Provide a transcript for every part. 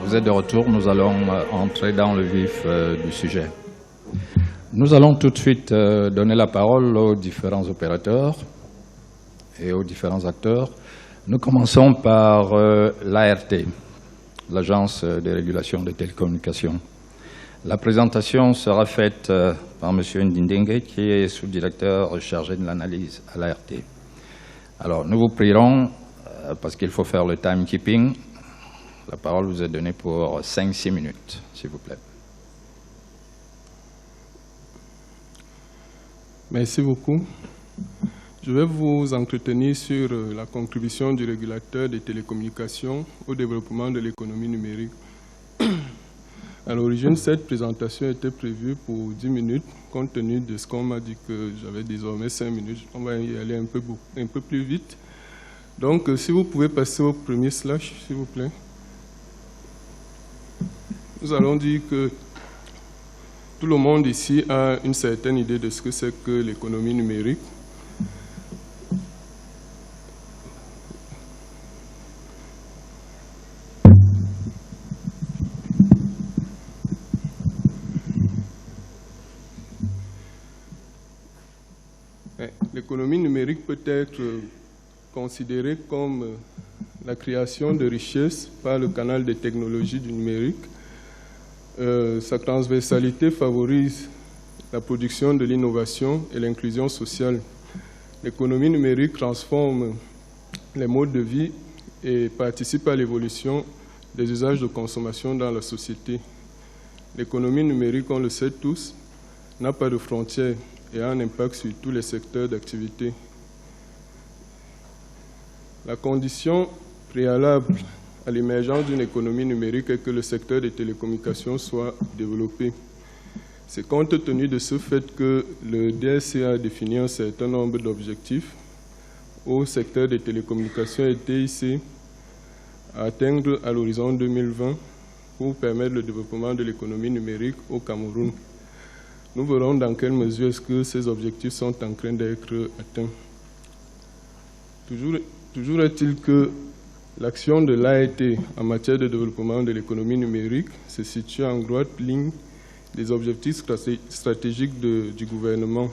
Vous êtes de retour, nous allons entrer dans le vif du sujet. Nous allons tout de suite donner la parole aux différents opérateurs et aux différents acteurs. Nous commençons par l'ART, l'Agence de régulation des télécommunications. La présentation sera faite par M. Ndindengue, qui est sous-directeur chargé de l'analyse à l'ART. Alors, nous vous prierons, parce qu'il faut faire le timekeeping, la parole vous est donnée pour 5-6 minutes, s'il vous plaît. Merci beaucoup. Je vais vous entretenir sur la contribution du régulateur des télécommunications au développement de l'économie numérique. À l'origine, cette présentation était prévue pour 10 minutes. Compte tenu de ce qu'on m'a dit que j'avais désormais 5 minutes, on va y aller un peu plus vite. Donc, si vous pouvez passer au premier slash, s'il vous plaît. Nous allons dire que tout le monde ici a une certaine idée de ce que c'est que l'économie numérique. L'économie numérique peut être considérée comme la création de richesses par le canal des technologies du numérique. Sa transversalité favorise la production de l'innovation et l'inclusion sociale. L'économie numérique transforme les modes de vie et participe à l'évolution des usages de consommation dans la société. L'économie numérique, on le sait tous, n'a pas de frontières et a un impact sur tous les secteurs d'activité. La condition préalable à l'émergence d'une économie numérique est que le secteur des télécommunications soit développé. C'est compte tenu de ce fait que le DSC a défini un certain nombre d'objectifs au secteur des télécommunications et TIC à atteindre à l'horizon 2020 pour permettre le développement de l'économie numérique au Cameroun. Nous verrons dans quelle mesure est-ce que ces objectifs sont en train d'être atteints. Toujours est-il que l'action de l'ART en matière de développement de l'économie numérique se situe en droite ligne des objectifs stratégiques du gouvernement.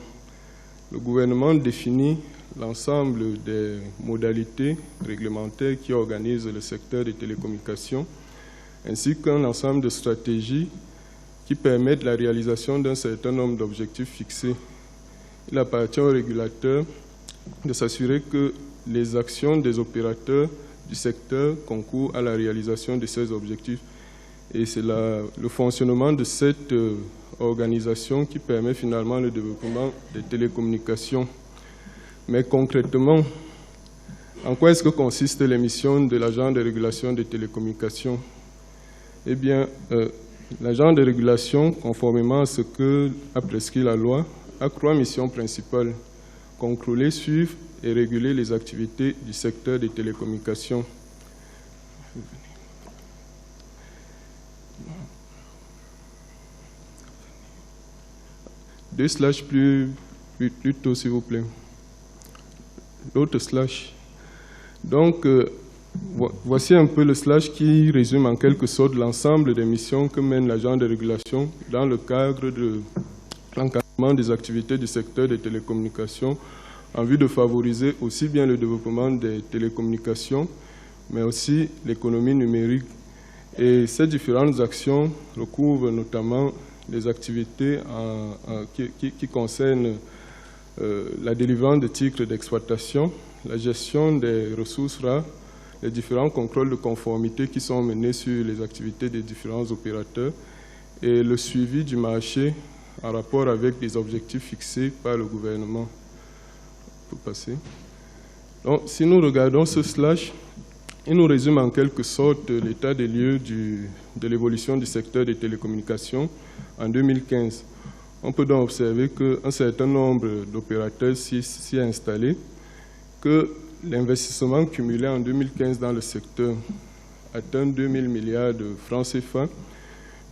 Le gouvernement définit l'ensemble des modalités réglementaires qui organisent le secteur des télécommunications, ainsi qu'un ensemble de stratégies qui permettent la réalisation d'un certain nombre d'objectifs fixés. Il appartient au régulateur de s'assurer que les actions des opérateurs du secteur concourent à la réalisation de ces objectifs. Et c'est le fonctionnement de cette organisation qui permet finalement le développement des télécommunications. Mais concrètement, en quoi est-ce que consistent les missions de l'agent de régulation des télécommunications? Eh bien, l'agent de régulation, conformément à ce que a prescrit la loi, a 3 missions principales: contrôler, suivre et réguler les activités du secteur des télécommunications. Deux slash plus tôt, s'il vous plaît. L'autre slash. Donc, voici un peu le slash qui résume en quelque sorte l'ensemble des missions que mène l'agent de régulation dans le cadre de l'encadrement des activités du secteur des télécommunications en vue de favoriser aussi bien le développement des télécommunications, mais aussi l'économie numérique. Et ces différentes actions recouvrent notamment les activités qui concernent la délivrance de titres d'exploitation, la gestion des ressources rares, les différents contrôles de conformité qui sont menés sur les activités des différents opérateurs et le suivi du marché en rapport avec des objectifs fixés par le gouvernement. On peut passer. Donc, si nous regardons ce slash, il nous résume en quelque sorte l'état des lieux de l'évolution du secteur des télécommunications en 2015. On peut donc observer qu'un certain nombre d'opérateurs s'y est installé, que l'investissement cumulé en 2015 dans le secteur atteint 2 000 milliards de francs CFA.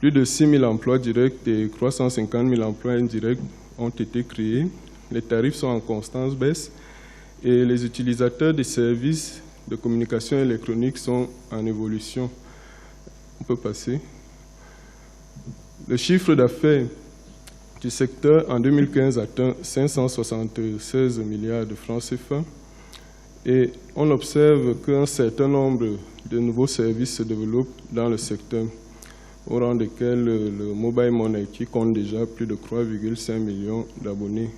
Plus de 6 000 emplois directs et 350 000 emplois indirects ont été créés. Les tarifs sont en constante baisse et les utilisateurs des services de communication électronique sont en évolution. On peut passer. Le chiffre d'affaires du secteur en 2015 atteint 576 milliards de francs CFA et on observe qu'un certain nombre de nouveaux services se développent dans le secteur, au rang desquels le mobile money qui compte déjà plus de 3,5 millions d'abonnés.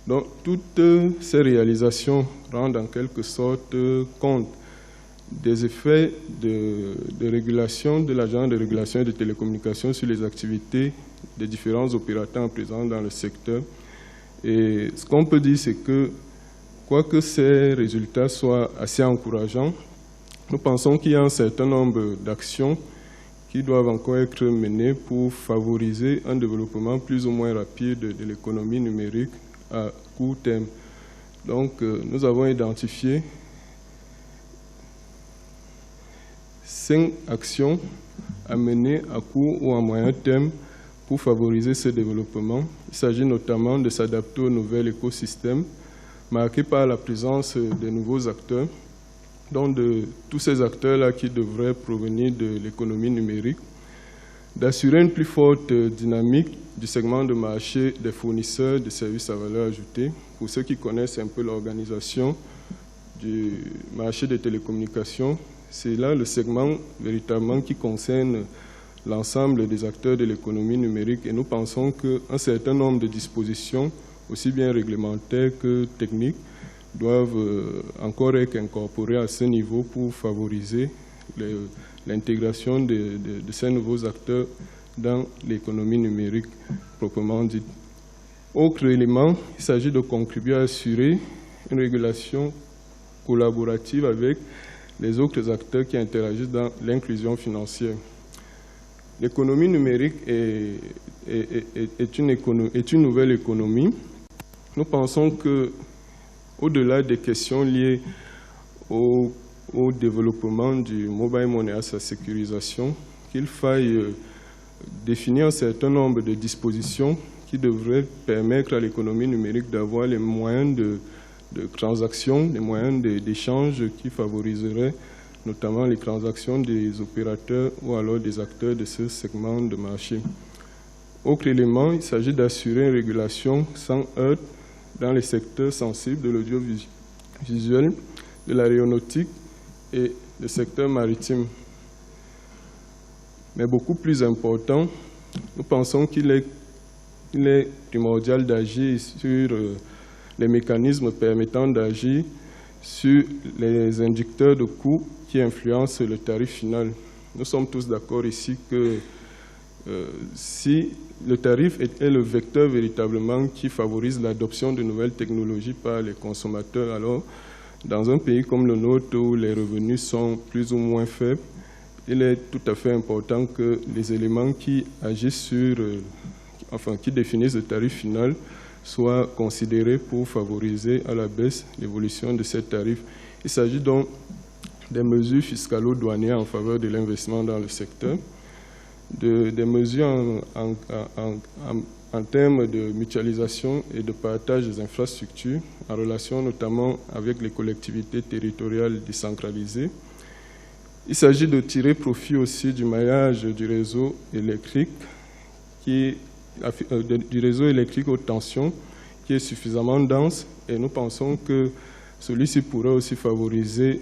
Donc toutes ces réalisations rendent en quelque sorte compte des effets de régulation de l'Agence de régulation des télécommunications sur les activités des différents opérateurs présents dans le secteur. Et ce qu'on peut dire, c'est que, quoique ces résultats soient assez encourageants, nous pensons qu'il y a un certain nombre d'actions qui doivent encore être menées pour favoriser un développement plus ou moins rapide de l'économie numérique à court terme. Donc, nous avons identifié 5 actions à mener à court ou à moyen terme pour favoriser ce développement. Il s'agit notamment de s'adapter au nouvel écosystème marqué par la présence de nouveaux acteurs, donc de tous ces acteurs-là qui devraient provenir de l'économie numérique, d'assurer une plus forte dynamique du segment de marché des fournisseurs de services à valeur ajoutée. Pour ceux qui connaissent un peu l'organisation du marché des télécommunications, c'est là le segment véritablement qui concerne l'ensemble des acteurs de l'économie numérique et nous pensons qu'un certain nombre de dispositions, aussi bien réglementaires que techniques, doivent encore être incorporées à ce niveau pour favoriser l'intégration de ces nouveaux acteurs dans l'économie numérique proprement dite. Autre élément, il s'agit de contribuer à assurer une régulation collaborative avec les autres acteurs qui interagissent dans l'inclusion financière. L'économie numérique est une nouvelle économie. Nous pensons que, au-delà des questions liées au développement du mobile money à sa sécurisation, qu'il faille définir un certain nombre de dispositions qui devraient permettre à l'économie numérique d'avoir les moyens de transactions, les moyens d'échange qui favoriseraient notamment les transactions des opérateurs ou alors des acteurs de ce segment de marché. Autre élément, il s'agit d'assurer une régulation sans heurts dans les secteurs sensibles de l'audiovisuel, de l'aéronautique et le secteur maritime. Mais beaucoup plus important, nous pensons qu'il est primordial d'agir sur les mécanismes permettant d'agir sur les inducteurs de coûts qui influencent le tarif final. Nous sommes tous d'accord ici que si le tarif est le vecteur véritablement qui favorise l'adoption de nouvelles technologies par les consommateurs, alors dans un pays comme le nôtre où les revenus sont plus ou moins faibles, il est tout à fait important que les éléments qui agissent qui définissent le tarif final soient considérés pour favoriser à la baisse l'évolution de ces tarifs. Il s'agit donc des mesures fiscalo-douanières en faveur de l'investissement dans le secteur, des mesures en termes de mutualisation et de partage des infrastructures, en relation notamment avec les collectivités territoriales décentralisées. Il s'agit de tirer profit aussi du maillage du réseau électrique haute tension qui est suffisamment dense et nous pensons que celui-ci pourrait aussi favoriser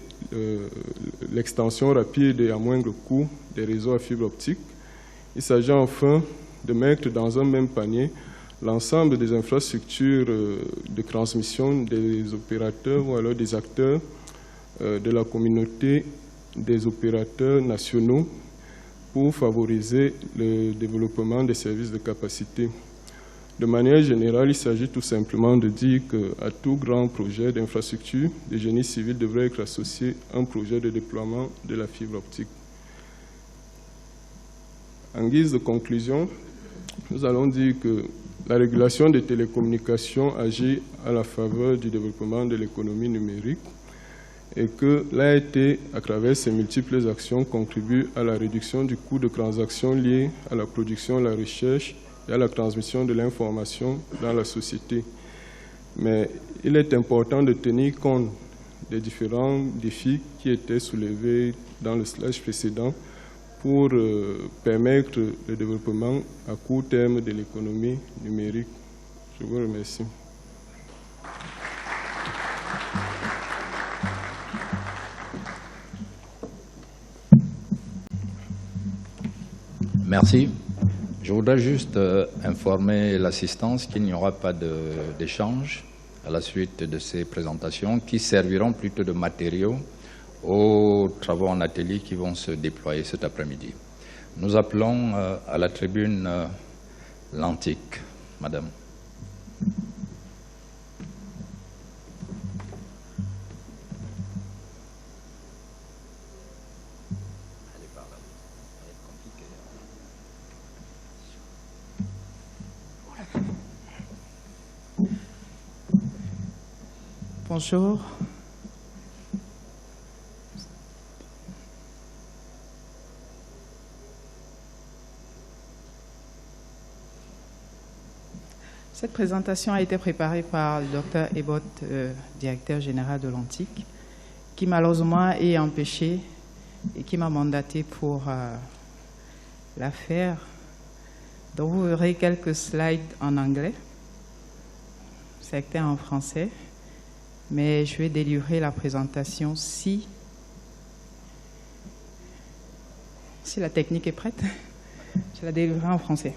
l'extension rapide et à moindre coût des réseaux à fibre optique. Il s'agit enfin de mettre dans un même panier l'ensemble des infrastructures de transmission des opérateurs ou alors des acteurs de la communauté des opérateurs nationaux pour favoriser le développement des services de capacité. De manière générale, il s'agit tout simplement de dire qu'à tout grand projet d'infrastructure, le génie civil devrait être associé à un projet de déploiement de la fibre optique. En guise de conclusion, nous allons dire que la régulation des télécommunications agit à la faveur du développement de l'économie numérique et que l'AET, à travers ses multiples actions, contribue à la réduction du coût de transaction lié à la production, la recherche et à la transmission de l'information dans la société. Mais il est important de tenir compte des différents défis qui étaient soulevés dans le slide précédent pour permettre le développement à court terme de l'économie numérique. Je vous remercie. Merci. Je voudrais juste informer l'assistance qu'il n'y aura pas d'échange à la suite de ces présentations qui serviront plutôt de matériaux aux travaux en atelier qui vont se déployer cet après-midi. Nous appelons à la tribune l'Antique. Madame. Bonjour. Cette présentation a été préparée par le Dr Ebot, directeur général de l'Antique, qui malheureusement est empêché et qui m'a mandaté pour la faire. Donc vous verrez quelques slides en anglais, certains en français, mais je vais délivrer la présentation si la technique est prête. Je la délivrerai en français.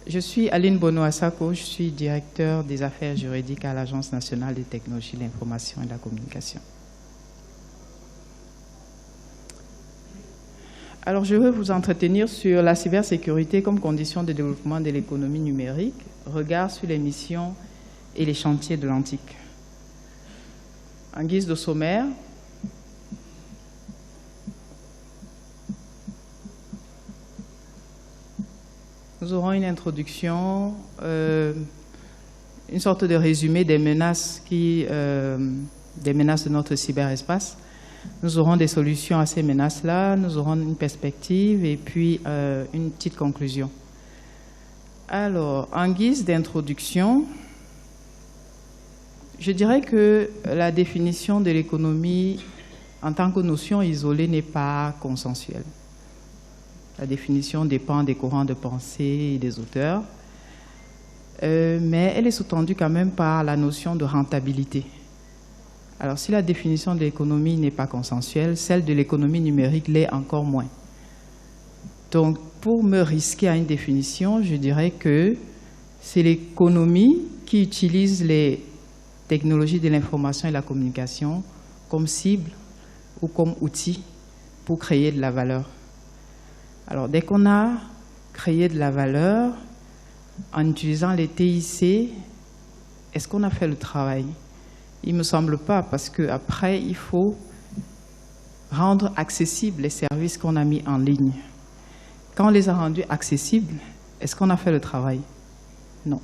Je suis Aline Bono-Asako, je suis directeur des affaires juridiques à l'Agence nationale des technologies de l'information et de la communication. Alors, je vais vous entretenir sur la cybersécurité comme condition de développement de l'économie numérique, regard sur les missions et les chantiers de l'Antique. En guise de sommaire, nous aurons une introduction, une sorte de résumé des menaces de notre cyberespace. Nous aurons des solutions à ces menaces-là, nous aurons une perspective et puis une petite conclusion. Alors, en guise d'introduction, je dirais que la définition de l'économie en tant que notion isolée n'est pas consensuelle. La définition dépend des courants de pensée et des auteurs, mais elle est sous-tendue quand même par la notion de rentabilité. Alors, si la définition de l'économie n'est pas consensuelle, celle de l'économie numérique l'est encore moins. Donc, pour me risquer à une définition, je dirais que c'est l'économie qui utilise les technologies de l'information et de la communication comme cible ou comme outil pour créer de la valeur. Alors, dès qu'on a créé de la valeur en utilisant les TIC, est-ce qu'on a fait le travail? Il ne me semble pas, parce qu'après, il faut rendre accessibles les services qu'on a mis en ligne. Quand on les a rendus accessibles, est-ce qu'on a fait le travail? Non.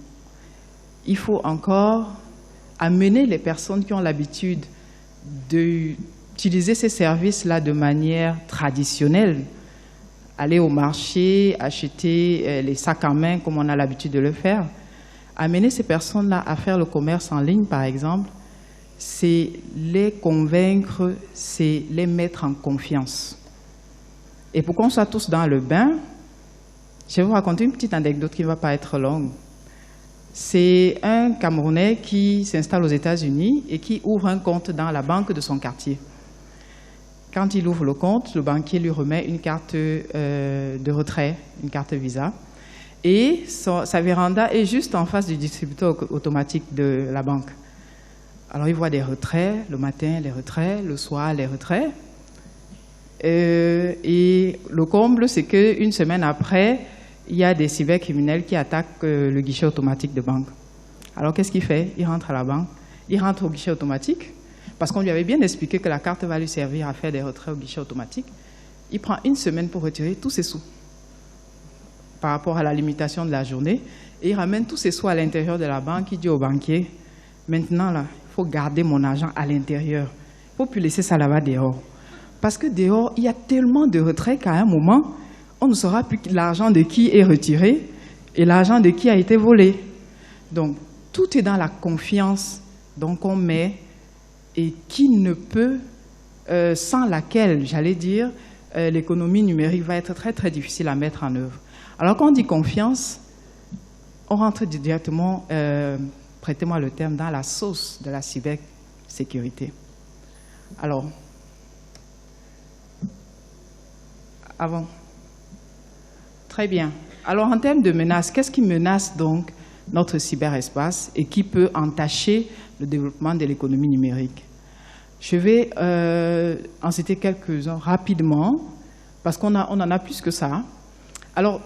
Il faut encore amener les personnes qui ont l'habitude d'utiliser ces services-là de manière traditionnelle, aller au marché, acheter les sacs en main comme on a l'habitude de le faire. Amener ces personnes-là à faire le commerce en ligne, par exemple, c'est les convaincre, c'est les mettre en confiance. Et pour qu'on soit tous dans le bain, je vais vous raconter une petite anecdote qui ne va pas être longue. C'est un Camerounais qui s'installe aux États-Unis et qui ouvre un compte dans la banque de son quartier. Quand il ouvre le compte, le banquier lui remet une carte de retrait, une carte Visa. Et sa véranda est juste en face du distributeur automatique de la banque. Alors il voit des retraits, le matin les retraits, le soir les retraits. Et le comble, c'est qu'une semaine après, il y a des cybercriminels qui attaquent le guichet automatique de banque. Alors qu'est-ce qu'il fait? Il rentre à la banque, il rentre au guichet automatique, parce qu'on lui avait bien expliqué que la carte va lui servir à faire des retraits au guichet automatique. Il prend une semaine pour retirer tous ses sous par rapport à la limitation de la journée, et il ramène tous ses sous à l'intérieur de la banque. Il dit au banquier, maintenant, là, il faut garder mon argent à l'intérieur. Il ne faut plus laisser ça là-bas dehors. Parce que dehors, il y a tellement de retraits qu'à un moment, on ne saura plus l'argent de qui est retiré et l'argent de qui a été volé. Donc, tout est dans la confiance qu'on met et qui ne peut, sans laquelle, j'allais dire, l'économie numérique va être très très difficile à mettre en œuvre. Alors quand on dit confiance, on rentre directement, prêtez-moi le terme, dans la sauce de la cybersécurité. Alors, avant. Très bien. Alors en termes de menaces, qu'est-ce qui menace donc notre cyberespace et qui peut entacher le développement de l'économie numérique? Je vais en citer quelques-uns rapidement, parce qu'on en a plus que ça. Alors,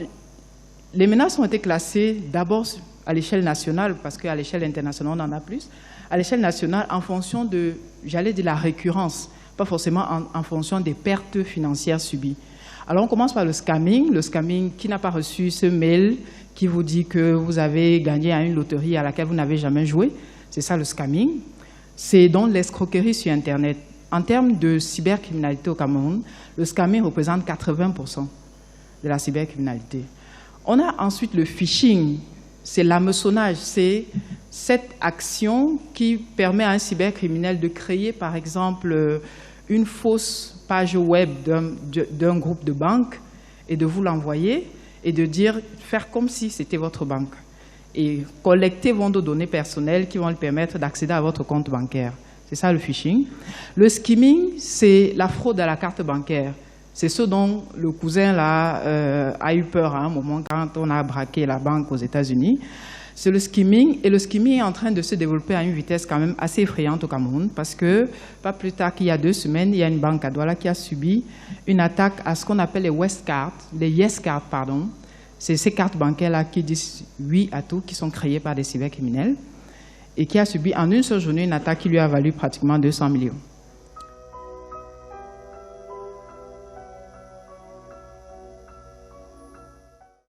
les menaces ont été classées d'abord à l'échelle nationale, parce qu'à l'échelle internationale, on en a plus. À l'échelle nationale, en fonction de, j'allais dire, la récurrence, pas forcément en fonction des pertes financières subies. Alors, on commence par le scamming qui n'a pas reçu ce mail qui vous dit que vous avez gagné à une loterie à laquelle vous n'avez jamais joué. C'est ça le scamming. C'est donc l'escroquerie sur Internet. En termes de cybercriminalité au Cameroun, le scamming représente 80% de la cybercriminalité. On a ensuite le phishing, c'est l'hameçonnage, c'est cette action qui permet à un cybercriminel de créer, par exemple, une fausse page web d'un groupe de banque et de vous l'envoyer et de faire comme si c'était votre banque et collecter vos données personnelles qui vont lui permettre d'accéder à votre compte bancaire. C'est ça le phishing. Le skimming, c'est la fraude à la carte bancaire. C'est ce dont le cousin là, a eu peur à un moment quand on a braqué la banque aux États-Unis. C'est le skimming, et le skimming est en train de se développer à une vitesse quand même assez effrayante au Cameroun, parce que pas plus tard qu'il y a 2 semaines, il y a une banque à Douala qui a subi une attaque à ce qu'on appelle les Yes Cards, pardon. C'est ces cartes bancaires-là qui disent oui à tout, qui sont créées par des cybercriminels, et qui a subi en une seule journée une attaque qui lui a valu pratiquement 200 millions.